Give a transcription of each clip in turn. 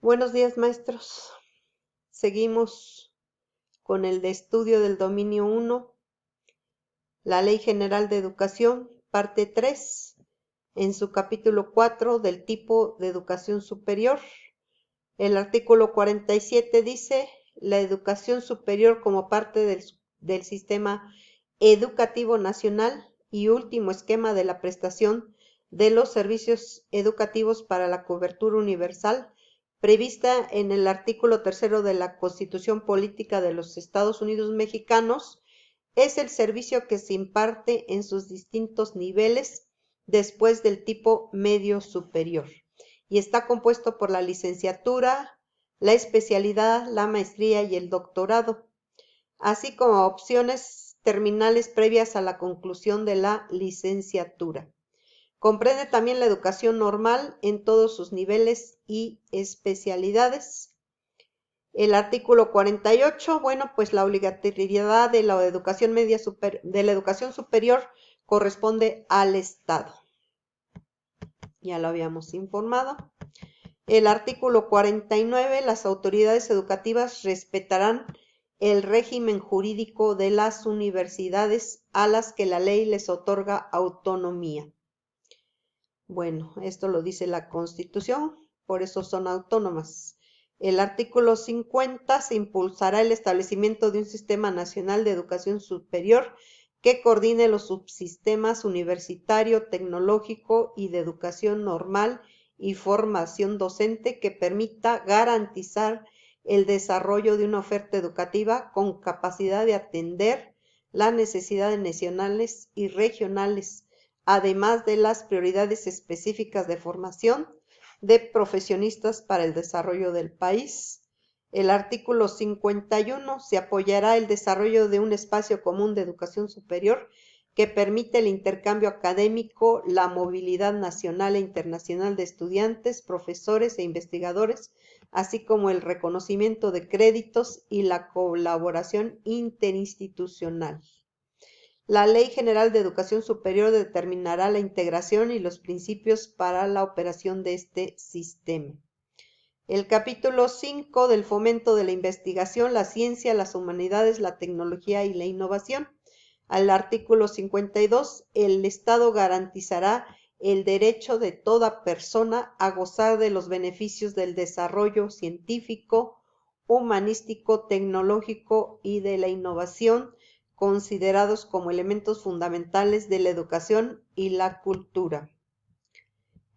Buenos días, maestros. Seguimos con el de estudio del dominio 1, la Ley General de Educación, parte 3, en su capítulo 4 del tipo de educación superior. El artículo 47 dice, la educación superior como parte del sistema educativo nacional y último esquema de la prestación de los servicios educativos para la cobertura universal prevista en el artículo 3 de la Constitución Política de los Estados Unidos Mexicanos, es el servicio que se imparte en sus distintos niveles después del tipo medio superior y está compuesto por la licenciatura, la especialidad, la maestría y el doctorado, así como opciones terminales previas a la conclusión de la licenciatura. Comprende también la educación normal en todos sus niveles y especialidades. El artículo 48, bueno, pues la obligatoriedad de la educación superior corresponde al Estado. Ya lo habíamos informado. El artículo 49, las autoridades educativas respetarán el régimen jurídico de las universidades a las que la ley les otorga autonomía. Bueno, esto lo dice la Constitución, por eso son autónomas. El artículo 50, se impulsará el establecimiento de un sistema nacional de educación superior que coordine los subsistemas universitario, tecnológico y de educación normal y formación docente que permita garantizar el desarrollo de una oferta educativa con capacidad de atender las necesidades nacionales y regionales, además de las prioridades específicas de formación de profesionistas para el desarrollo del país. El artículo 51, se apoyará el desarrollo de un espacio común de educación superior que permite el intercambio académico, la movilidad nacional e internacional de estudiantes, profesores e investigadores, así como el reconocimiento de créditos y la colaboración interinstitucional. La Ley General de Educación Superior determinará la integración y los principios para la operación de este sistema. El capítulo 5 del fomento de la investigación, la ciencia, las humanidades, la tecnología y la innovación. Al artículo 52, el Estado garantizará el derecho de toda persona a gozar de los beneficios del desarrollo científico, humanístico, tecnológico y de la innovación, considerados como elementos fundamentales de la educación y la cultura.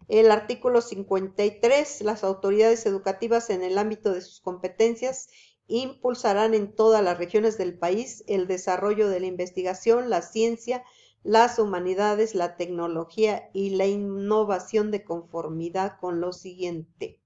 El artículo 53, las autoridades educativas en el ámbito de sus competencias impulsarán en todas las regiones del país el desarrollo de la investigación, la ciencia, las humanidades, la tecnología y la innovación de conformidad con lo siguiente.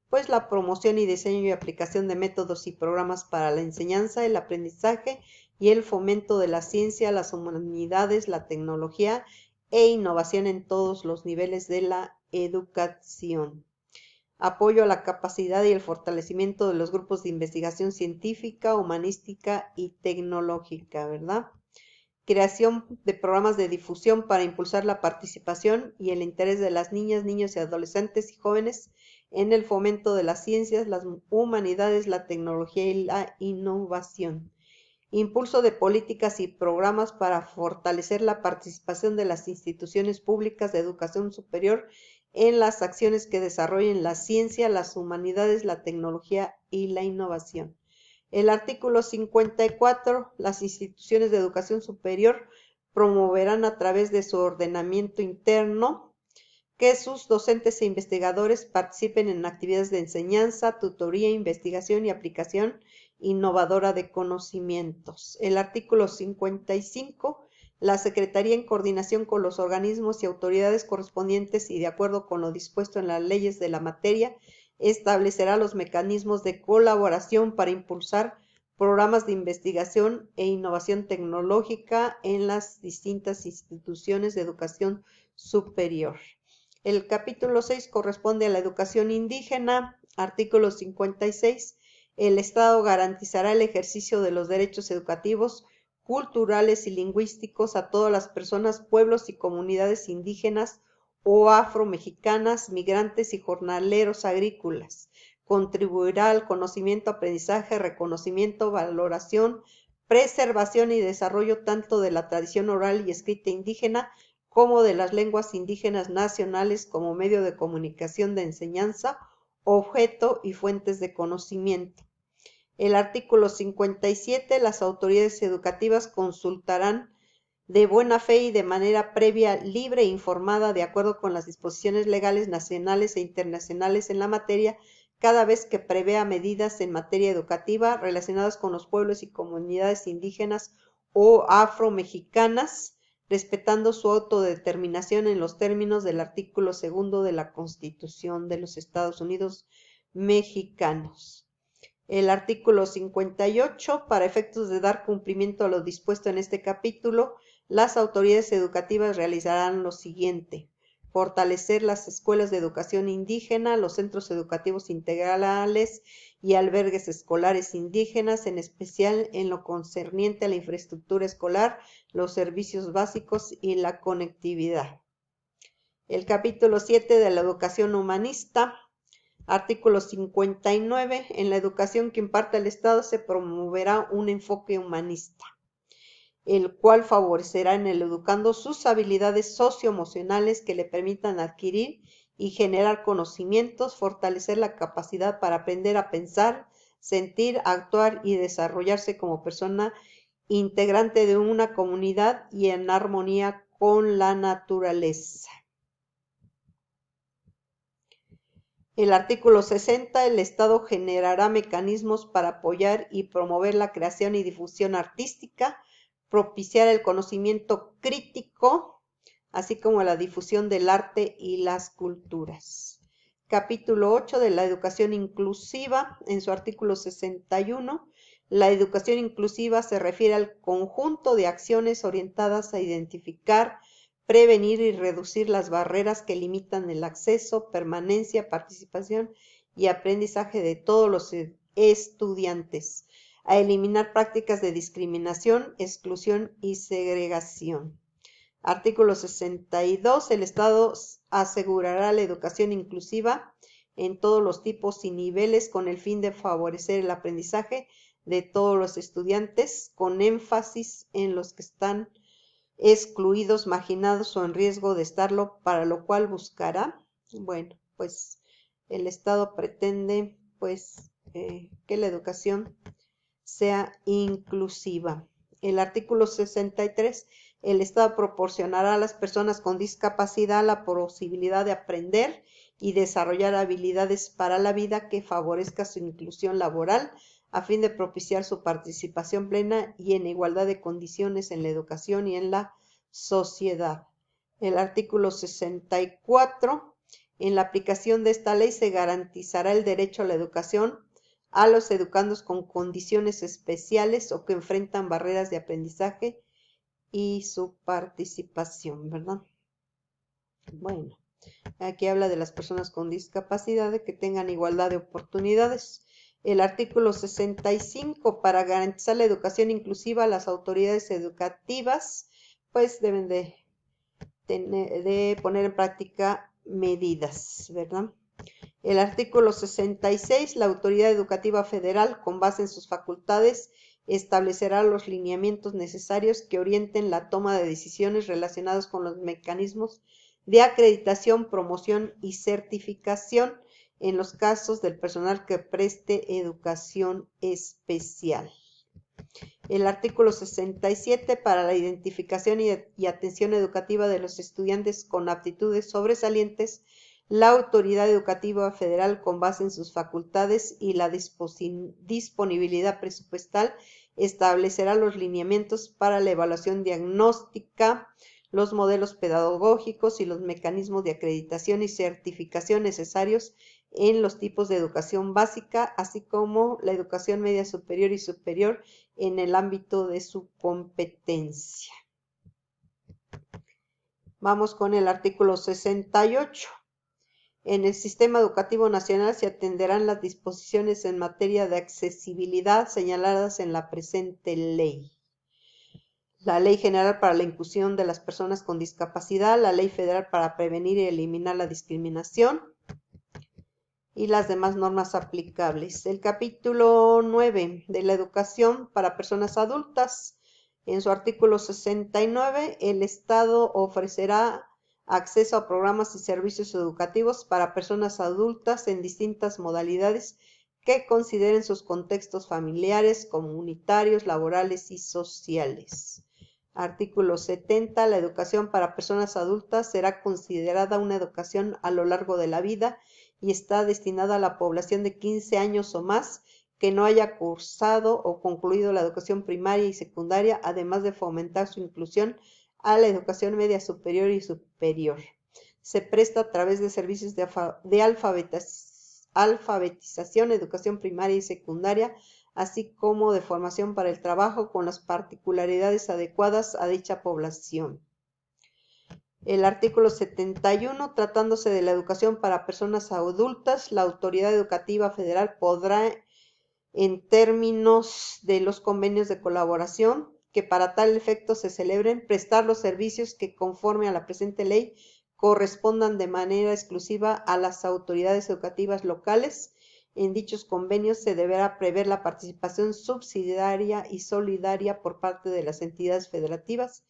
Pues la promoción y diseño y aplicación de métodos y programas para la enseñanza, el aprendizaje y el fomento de la ciencia, las humanidades, la tecnología e innovación en todos los niveles de la educación. Apoyo a la capacidad y el fortalecimiento de los grupos de investigación científica, humanística y tecnológica, ¿verdad? Creación de programas de difusión para impulsar la participación y el interés de las niñas, niños y adolescentes y jóvenes en el fomento de las ciencias, las humanidades, la tecnología y la innovación. Impulso de políticas y programas para fortalecer la participación de las instituciones públicas de educación superior en las acciones que desarrollen la ciencia, las humanidades, la tecnología y la innovación. El artículo 54, las instituciones de educación superior promoverán a través de su ordenamiento interno que sus docentes e investigadores participen en actividades de enseñanza, tutoría, investigación y aplicación innovadora de conocimientos. El artículo 55, la Secretaría, en coordinación con los organismos y autoridades correspondientes y de acuerdo con lo dispuesto en las leyes de la materia, establecerá los mecanismos de colaboración para impulsar programas de investigación e innovación tecnológica en las distintas instituciones de educación superior. El capítulo 6 corresponde a la educación indígena. Artículo 56. El Estado garantizará el ejercicio de los derechos educativos, culturales y lingüísticos a todas las personas, pueblos y comunidades indígenas o afromexicanas, migrantes y jornaleros agrícolas. Contribuirá al conocimiento, aprendizaje, reconocimiento, valoración, preservación y desarrollo tanto de la tradición oral y escrita indígena como de las lenguas indígenas nacionales como medio de comunicación de enseñanza, objeto y fuentes de conocimiento. El artículo 57. Las autoridades educativas consultarán de buena fe y de manera previa, libre e informada, de acuerdo con las disposiciones legales nacionales e internacionales en la materia, cada vez que prevea medidas en materia educativa relacionadas con los pueblos y comunidades indígenas o afromexicanas, respetando su autodeterminación en los términos del artículo 2 de la Constitución de los Estados Unidos mexicanos. El artículo 58. Para efectos de dar cumplimiento a lo dispuesto en este capítulo, las autoridades educativas realizarán lo siguiente: fortalecer las escuelas de educación indígena, los centros educativos integrales y albergues escolares indígenas, en especial en lo concerniente a la infraestructura escolar, los servicios básicos y la conectividad. El capítulo 7 de la educación humanista. Artículo 59. En la educación que imparte el Estado se promoverá un enfoque humanista, el cual favorecerá en el educando sus habilidades socioemocionales que le permitan adquirir y generar conocimientos, fortalecer la capacidad para aprender a pensar, sentir, actuar y desarrollarse como persona integrante de una comunidad y en armonía con la naturaleza. El artículo 60. El Estado generará mecanismos para apoyar y promover la creación y difusión artística, propiciar el conocimiento crítico, así como la difusión del arte y las culturas. Capítulo 8 de la educación inclusiva. En su artículo 61, la educación inclusiva se refiere al conjunto de acciones orientadas a identificar, prevenir y reducir las barreras que limitan el acceso, permanencia, participación y aprendizaje de todos los estudiantes, a eliminar prácticas de discriminación, exclusión y segregación. Artículo 62. El Estado asegurará la educación inclusiva en todos los tipos y niveles con el fin de favorecer el aprendizaje de todos los estudiantes, con énfasis en los que están excluidos, marginados o en riesgo de estarlo, para lo cual buscará, bueno, pues el Estado pretende pues que la educación sea inclusiva. El artículo 63. El Estado proporcionará a las personas con discapacidad la posibilidad de aprender y desarrollar habilidades para la vida que favorezca su inclusión laboral, a fin de propiciar su participación plena y en igualdad de condiciones en la educación y en la sociedad. El artículo 64. En la aplicación de esta ley se garantizará el derecho a la educación a los educandos con condiciones especiales o que enfrentan barreras de aprendizaje y su participación, ¿verdad? Bueno, aquí habla de las personas con discapacidad, de que tengan igualdad de oportunidades. El artículo 65. Para garantizar la educación inclusiva, las autoridades educativas pues deben de poner en práctica medidas, ¿verdad? El artículo 66. La Autoridad Educativa Federal, con base en sus facultades, establecerá los lineamientos necesarios que orienten la toma de decisiones relacionadas con los mecanismos de acreditación, promoción y certificación en los casos del personal que preste educación especial. El artículo 67. Para la identificación y atención educativa de los estudiantes con aptitudes sobresalientes, la Autoridad Educativa Federal, con base en sus facultades y la disponibilidad presupuestal, establecerá los lineamientos para la evaluación diagnóstica, los modelos pedagógicos y los mecanismos de acreditación y certificación necesarios en los tipos de educación básica, así como la educación media superior y superior en el ámbito de su competencia. Vamos con el artículo 68. En el Sistema Educativo Nacional se atenderán las disposiciones en materia de accesibilidad señaladas en la presente ley. la Ley General para la Inclusión de las Personas con Discapacidad, la Ley Federal para prevenir y eliminar la discriminación y las demás normas aplicables. El capítulo 9 de la educación para personas adultas. En su artículo 69, el Estado ofrecerá acceso a programas y servicios educativos para personas adultas en distintas modalidades que consideren sus contextos familiares, comunitarios, laborales y sociales. Artículo 70. La educación para personas adultas será considerada una educación a lo largo de la vida y está destinada a la población de 15 años o más que no haya cursado o concluido la educación primaria y secundaria, además de fomentar su inclusión a la educación media superior y superior. Se presta a través de servicios de alfabetización, educación primaria y secundaria, así como de formación para el trabajo con las particularidades adecuadas a dicha población. El artículo 71, tratándose de la educación para personas adultas, la Autoridad Educativa Federal podrá, en términos de los convenios de colaboración que para tal efecto se celebren, prestar los servicios que, conforme a la presente ley, correspondan de manera exclusiva a las autoridades educativas locales. En dichos convenios se deberá prever la participación subsidiaria y solidaria por parte de las entidades federativas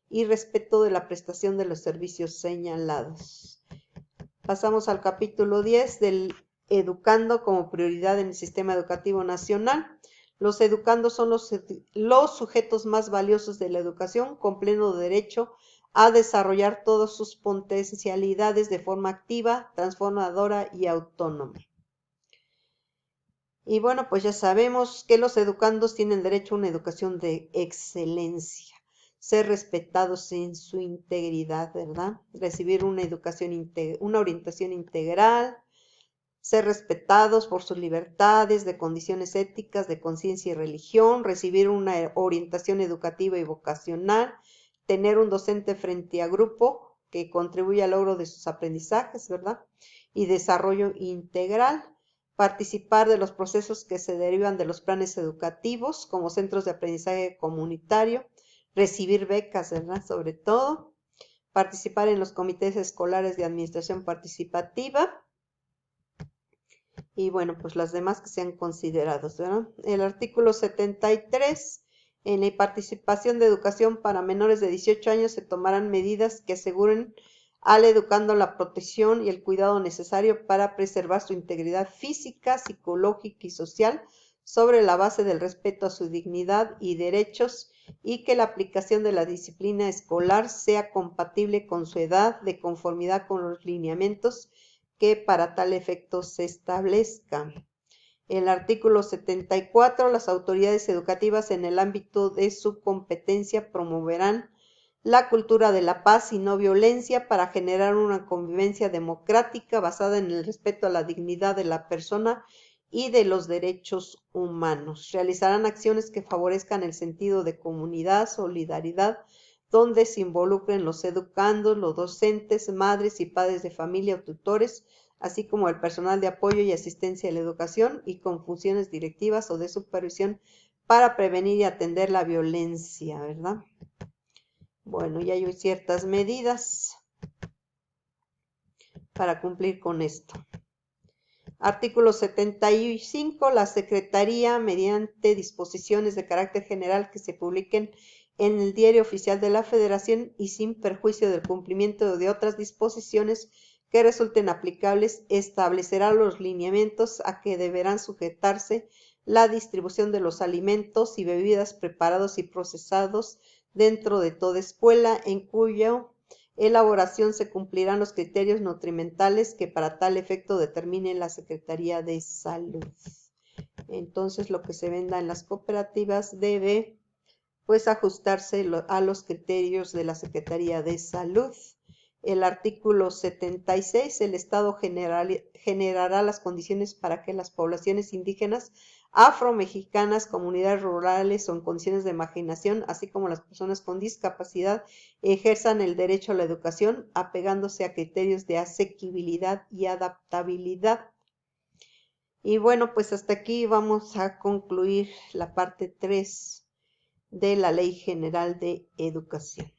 y respeto de la prestación de los servicios señalados. Pasamos al capítulo 10 del educando como prioridad en el sistema educativo nacional. Los educandos son los sujetos más valiosos de la educación, con pleno derecho a desarrollar todas sus potencialidades de forma activa, transformadora y autónoma. Y bueno, pues ya sabemos que los educandos tienen derecho a una educación de excelencia, ser respetados en su integridad, ¿verdad? Recibir una orientación integral, ser respetados por sus libertades, de condiciones éticas, de conciencia y religión, recibir una orientación educativa y vocacional, tener un docente frente a grupo que contribuya al logro de sus aprendizajes, ¿verdad? Y desarrollo integral, participar de los procesos que se derivan de los planes educativos como centros de aprendizaje comunitario, recibir becas, ¿verdad? Sobre todo, participar en los comités escolares de administración participativa, y bueno, pues las demás que sean considerados, ¿verdad? El artículo 73, en la participación de educación para menores de 18 años se tomarán medidas que aseguren al educando la protección y el cuidado necesario para preservar su integridad física, psicológica y social sobre la base del respeto a su dignidad y derechos, y que la aplicación de la disciplina escolar sea compatible con su edad, de conformidad con los lineamientos que para tal efecto se establezca. El artículo 74. Las autoridades educativas en el ámbito de su competencia promoverán la cultura de la paz y no violencia para generar una convivencia democrática basada en el respeto a la dignidad de la persona y de los derechos humanos. Realizarán acciones que favorezcan el sentido de comunidad, solidaridad, donde se involucren los educandos, los docentes, madres y padres de familia o tutores, así como el personal de apoyo y asistencia a la educación y con funciones directivas o de supervisión para prevenir y atender la violencia, ¿verdad? Bueno, ya hay ciertas medidas para cumplir con esto. Artículo 75. La Secretaría, mediante disposiciones de carácter general que se publiquen en el Diario Oficial de la Federación y sin perjuicio del cumplimiento de otras disposiciones que resulten aplicables, establecerá los lineamientos a que deberán sujetarse la distribución de los alimentos y bebidas preparados y procesados dentro de toda escuela, en cuya elaboración se cumplirán los criterios nutrimentales que para tal efecto determine la Secretaría de Salud. Entonces, lo que se venda en las cooperativas debe, pues, ajustarse a los criterios de la Secretaría de Salud. El artículo 76. El Estado generará las condiciones para que las poblaciones indígenas, afromexicanas, comunidades rurales o en condiciones de marginación, así como las personas con discapacidad, ejerzan el derecho a la educación, apegándose a criterios de asequibilidad y adaptabilidad. Y bueno, pues hasta aquí vamos a concluir la parte 3 de la Ley General de Educación.